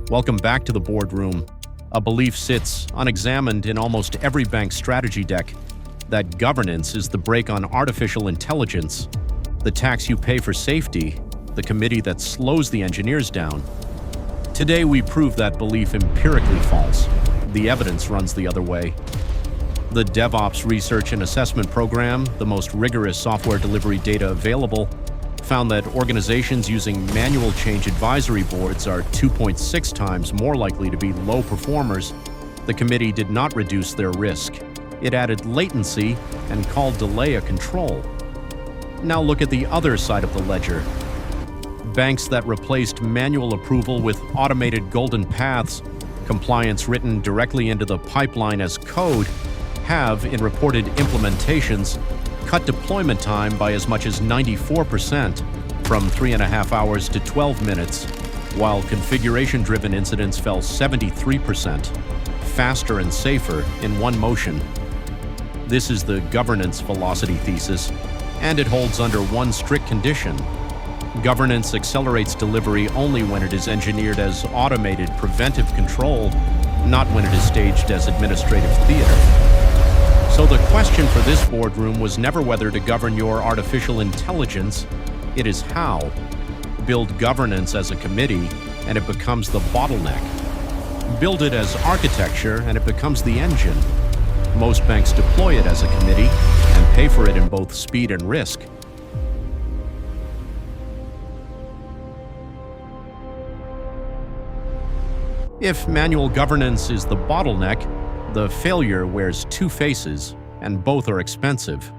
Welcome back to the boardroom. A belief sits unexamined in almost every bank strategy deck that governance is the brake on artificial intelligence, the tax you pay for safety, the committee that slows the engineers down. Today we prove that belief empirically false. The evidence runs the other way. The DevOps Research and Assessment Program, the most rigorous software delivery data available, found that organizations using manual change advisory boards are 2.6 times more likely to be low performers. The committee did not reduce their risk. It added latency and called delay a control. Now look at the other side of the ledger. Banks that replaced manual approval with automated golden paths, compliance written directly into the pipeline as code, have, in reported implementations, cut deployment time by as much as 94%, from 3.5 hours to 12 minutes, while configuration-driven incidents fell 73%, faster and safer in one motion. This is the governance velocity thesis, and it holds under one strict condition. Governance accelerates delivery only when it is engineered as automated preventive control, not when it is staged as administrative theater. So the question for this boardroom was never whether to govern your artificial intelligence, it is how. Build governance as a committee, and it becomes the bottleneck. Build it as architecture, and it becomes the engine. Most banks deploy it as a committee and pay for it in both speed and risk. If manual governance is the bottleneck, the failure wears two faces, and both are expensive.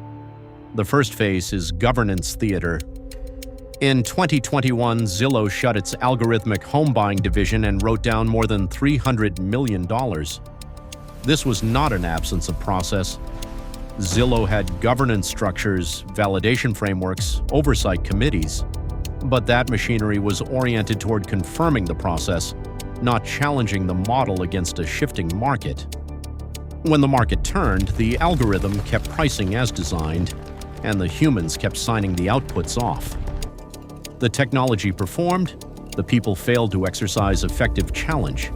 The first face is governance theater. In 2021, Zillow shut its algorithmic home buying division and wrote down more than $300 million. This was not an absence of process. Zillow had governance structures, validation frameworks, oversight committees. But that machinery was oriented toward confirming the process, not challenging the model against a shifting market. When the market turned, the algorithm kept pricing as designed, and the humans kept signing the outputs off. The technology performed, the people failed to exercise effective challenge.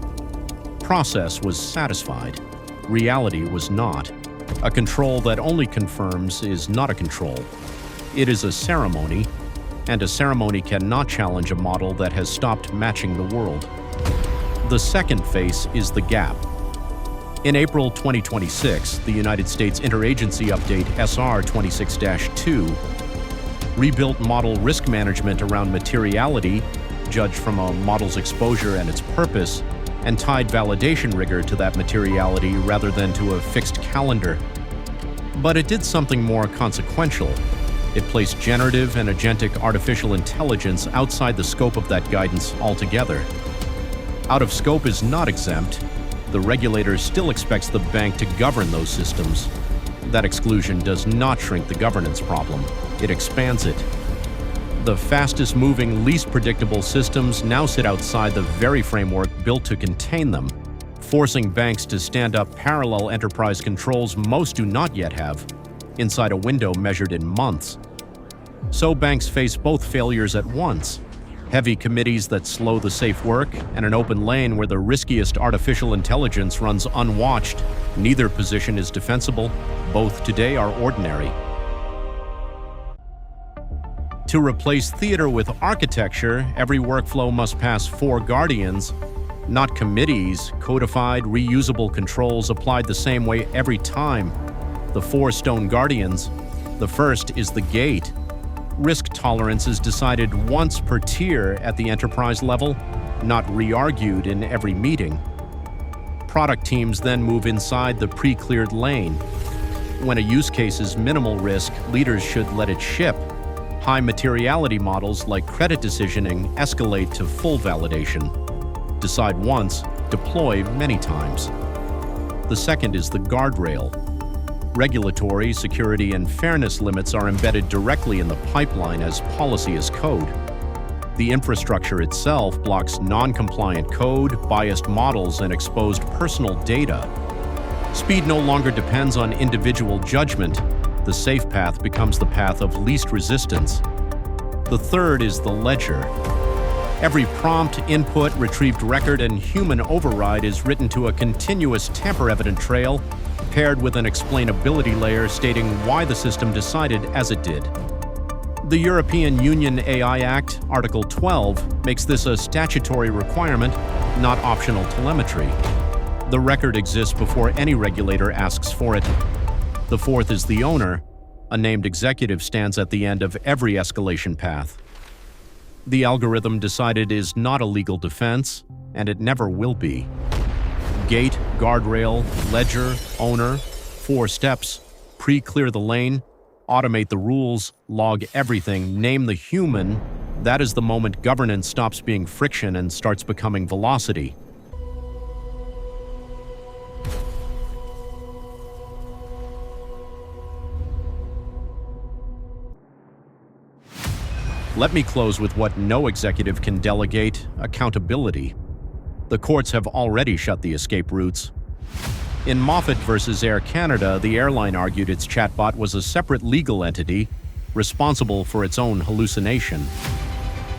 Process was satisfied. Reality was not. A control that only confirms is not a control. It is a ceremony, and a ceremony cannot challenge a model that has stopped matching the world. The second face is the gap. In April 2026, the United States Interagency Update SR 26-2 rebuilt model risk management around materiality, judged from a model's exposure and its purpose, and tied validation rigor to that materiality rather than to a fixed calendar. But it did something more consequential. It placed generative and agentic artificial intelligence outside the scope of that guidance altogether. Out of scope is not exempt. The regulator still expects the bank to govern those systems. That exclusion does not shrink the governance problem. It expands it. The fastest-moving, least predictable systems now sit outside the very framework built to contain them, forcing banks to stand up parallel enterprise controls most do not yet have, inside a window measured in months. So banks face both failures at once: heavy committees that slow the safe work, and an open lane where the riskiest artificial intelligence runs unwatched. Neither position is defensible. Both today are ordinary. To replace theater with architecture, every workflow must pass 4 guardians, not committees, codified, reusable controls applied the same way every time. The 4 stone guardians. The first is the gate. Risk tolerance is decided once per tier at the enterprise level, not re-argued in every meeting. Product teams then move inside the pre-cleared lane. When a use case is minimal risk, leaders should let it ship. High materiality models like credit decisioning escalate to full validation. Decide once, deploy many times. The second is the guardrail. Regulatory, security, and fairness limits are embedded directly in the pipeline as policy as code. The infrastructure itself blocks non-compliant code, biased models, and exposed personal data. Speed no longer depends on individual judgment. The safe path becomes the path of least resistance. The third is the ledger. Every prompt, input, retrieved record, and human override is written to a continuous tamper-evident trail, paired with an explainability layer stating why the system decided as it did. The European Union AI Act, Article 12, makes this a statutory requirement, not optional telemetry. The record exists before any regulator asks for it. The fourth is the owner. A named executive stands at the end of every escalation path. The algorithm decided is not a legal defense, and it never will be. Gate, guardrail, ledger, owner, 4 steps, pre-clear the lane, automate the rules, log everything, name the human. That is the moment governance stops being friction and starts becoming velocity. Let me close with what no executive can delegate: accountability. The courts have already shut the escape routes. In Moffat versus Air Canada, the airline argued its chatbot was a separate legal entity responsible for its own hallucination.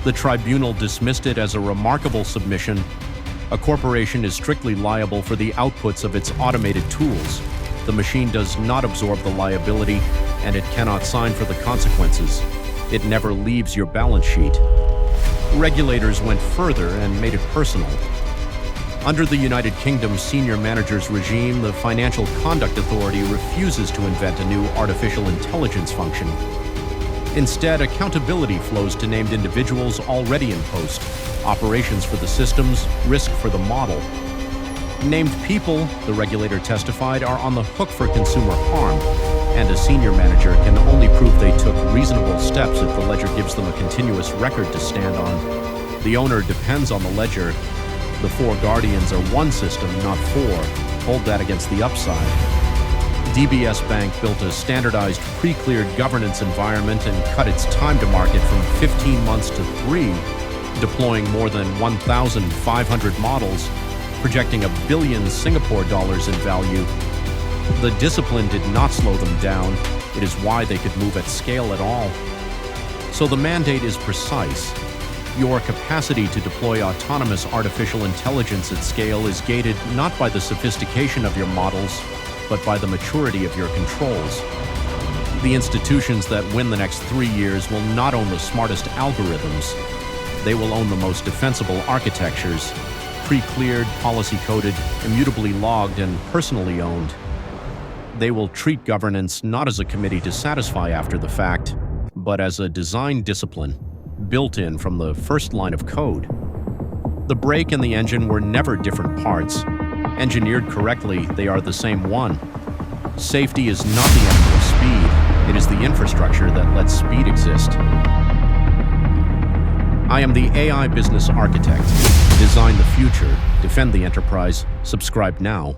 The tribunal dismissed it as a remarkable submission. A corporation is strictly liable for the outputs of its automated tools. The machine does not absorb the liability, and it cannot sign for the consequences. It never leaves your balance sheet. Regulators went further and made it personal. Under the United Kingdom's senior managers regime, the Financial Conduct Authority refuses to invent a new artificial intelligence function. Instead, accountability flows to named individuals already in post, operations for the systems, risk for the model. Named people, the regulator testified, are on the hook for consumer harm, and a senior manager can only prove they took reasonable steps if the ledger gives them a continuous record to stand on. The owner depends on the ledger. The 4 guardians are one system, not 4. Hold that against the upside. DBS Bank built a standardized, pre-cleared governance environment and cut its time to market from 15 months to 3, deploying more than 1,500 models, projecting $1 billion Singapore dollars in value. The discipline did not slow them down. It is why they could move at scale at all. So the mandate is precise. Your capacity to deploy autonomous artificial intelligence at scale is gated not by the sophistication of your models, but by the maturity of your controls. The institutions that win the next 3 years will not own the smartest algorithms. They will own the most defensible architectures, pre-cleared, policy-coded, immutably logged, and personally owned. They will treat governance not as a committee to satisfy after the fact, but as a design discipline, built in from the first line of code. The brake and the engine were never different parts. Engineered correctly, they are the same one. Safety is not the enemy of speed. It is the infrastructure that lets speed exist. I am the AI business architect. Design the future. Defend the enterprise. Subscribe now.